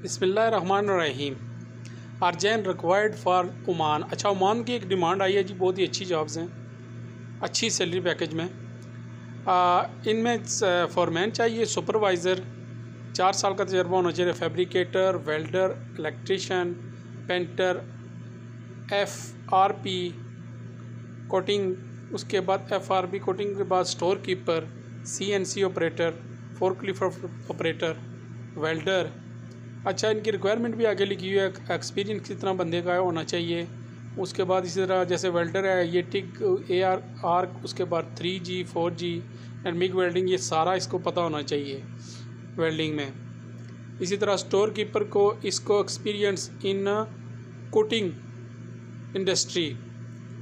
बिस्मिल्लाहिर्रहमानिर्रहीम। Urgent required for Oman. अच्छा, Oman की एक डिमांड आई है जी, बहुत ही अच्छी जॉब्स हैं, अच्छी सैलरी पैकेज में। इनमें फॉरमैन चाहिए, सुपरवाइज़र, 4 साल का तजर्बा होना चाहिए, fabricator, welder, electrician, painter, FRP coating, उसके बाद FRP कोटिंग के बाद store keeper, CNC operator, forklift operator, welder. अच्छा, इनकी रिक्वायरमेंट भी आगे लिखी हुई है, एक्सपीरियंस कितना बंदे का होना चाहिए। उसके बाद इसी तरह जैसे वेल्डर है, ये टिक AR आर्क, उसके बाद 3G 4G and MiG welding, ये सारा इसको पता होना चाहिए वेल्डिंग में। इसी तरह स्टोर कीपर को इसको एक्सपीरियंस इन कोटिंग इंडस्ट्री।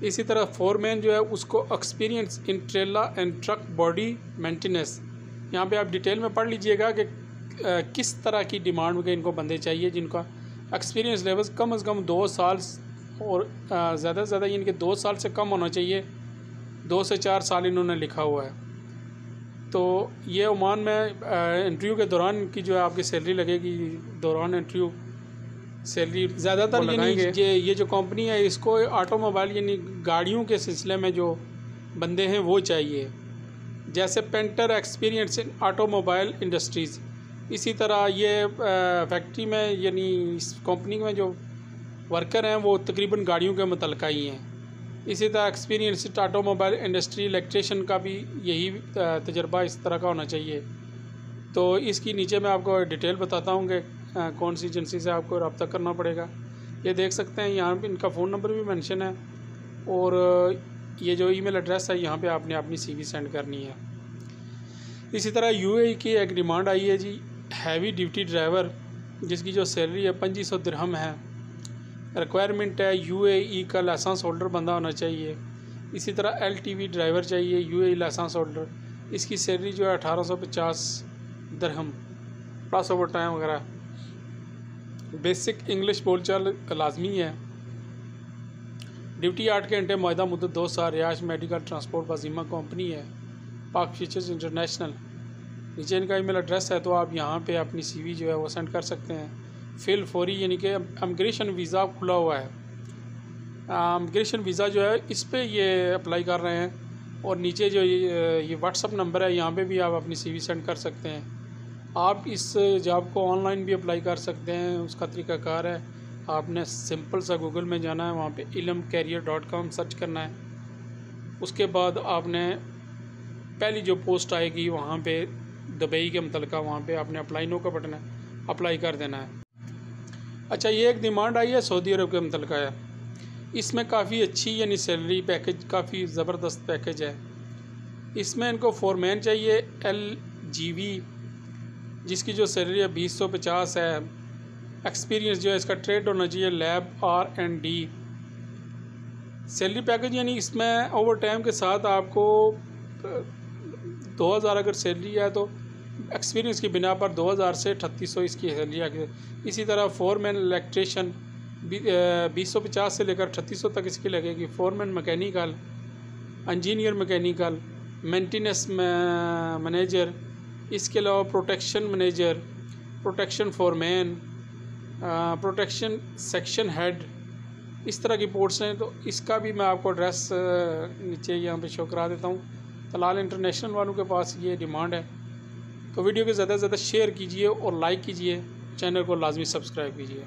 इसी तरह फोरमैन जो है उसको experience in trailer and truck body maintenance. यहाँ पे आप डिटेल में पढ़ लीजिएगा कि किस तरह की डिमांड के इनको बंदे चाहिए जिनका एक्सपीरियंस लेवल कम से कम 2 साल और ज़्यादा से ज़्यादा इनके 2 साल से कम होना चाहिए। 2 से 4 साल इन्होंने लिखा हुआ है। तो ये ओमान में इंटरव्यू के दौरान इनकी जो है आपकी सैलरी लगेगी, दौरान इंटरव्यू सैलरी ज़्यादातर ये जो कंपनी है इसको ऑटोमोबाइल यानी गाड़ियों के सिलसिले में जो बंदे हैं वो चाहिए, जैसे painter experience in automobile industries. इसी तरह ये फैक्ट्री में यानी इस कंपनी में जो वर्कर हैं वो तकरीबन गाड़ियों के मुतल्लिक़ ही हैं। इसी तरह experience in automobile industry, electrician का भी यही तजर्बा इस तरह का होना चाहिए। तो इसकी नीचे मैं आपको डिटेल बताता हूँ कि कौन सी एजेंसी से आपको रब्ता करना पड़ेगा। ये देख सकते हैं, यहाँ पे इनका फ़ोन नंबर भी मेंशन है और ये जो ईमेल एड्रेस है यहाँ पे आपने अपनी CV सेंड करनी है। इसी तरह UAE की एक डिमांड आई है जी, हैवी ड्यूटी ड्राइवर, जिसकी जो सैलरी है 2500 दिरहम है। रिक्वायरमेंट है UAE का लाइसेंस होल्डर बंदा होना चाहिए। इसी तरह LTV ड्राइवर चाहिए, UAE लाइसेंस होल्डर। इसकी सैलरी जो है 1850 दिरहम प्लस ओवर टाइम वगैरह। बेसिक इंग्लिश बोलचाल लाजमी है। ड्यूटी 8 घंटे, मुआहदा मुद्दत 2 साल, रिहाइश मेडिकल ट्रांसपोर्ट बाजीमा कंपनी है, पाक फीचर्स इंटरनेशनल। नीचे इनका ईमेल एड्रेस है, तो आप यहाँ पे अपनी CV जो है वो सेंड कर सकते हैं। फिल फौरी, यानी कि इमिग्रेशन वीज़ा खुला हुआ है, इमिग्रेशन वीज़ा जो है इस पर ये अप्लाई कर रहे हैं। और नीचे जो ये WhatsApp नंबर है, यहाँ पे भी आप अपनी CV सेंड कर सकते हैं। आप इस जॉब को ऑनलाइन भी अप्लाई कर सकते हैं। उसका तरीक़ाकार है, आपने सिंपल सा गूगल में जाना है, वहाँ पे ilmcareer.com सर्च करना है। उसके बाद आपने पहली जो पोस्ट आएगी वहाँ पे दुबई के मुतल्लिक़, वहाँ पे आपने अप्लाई नो का बटन है, अप्लाई कर देना है। अच्छा, ये एक डिमांड आई है सऊदी अरब के मुतल्लिक़ है। इसमें काफ़ी अच्छी यानी सैलरी पैकेज, काफ़ी ज़बरदस्त पैकेज है। इसमें इनको फोरमैन चाहिए LGV, जिसकी जो सैलरी है 2050 है। एक्सपीरियंस जो है इसका ट्रेड होना चाहिए लैब R&D। सैलरी पैकेज यानी इसमें ओवर टाइम के साथ आपको 2000 अगर सैलरी है तो एक्सपीरियंस की बिना पर 2000 से 3800 इसकी सैलरी आगे। इसी तरह फोरमैन इलेक्ट्रीशियन 2050 से लेकर 3800 तक इसकी लगेगी। Foreman mechanical, engineer mechanical, maintenance manager, इसके अलावा protection manager, protection foreman, protection section head, इस तरह की पोस्ट्स हैं। तो इसका भी मैं आपको एड्रेस नीचे यहाँ पे शो करा देता हूँ। तलाल इंटरनेशनल वालों के पास ये डिमांड है। तो वीडियो को ज़्यादा से ज़्यादा शेयर कीजिए और लाइक कीजिए, चैनल को लाजमी सब्सक्राइब कीजिए।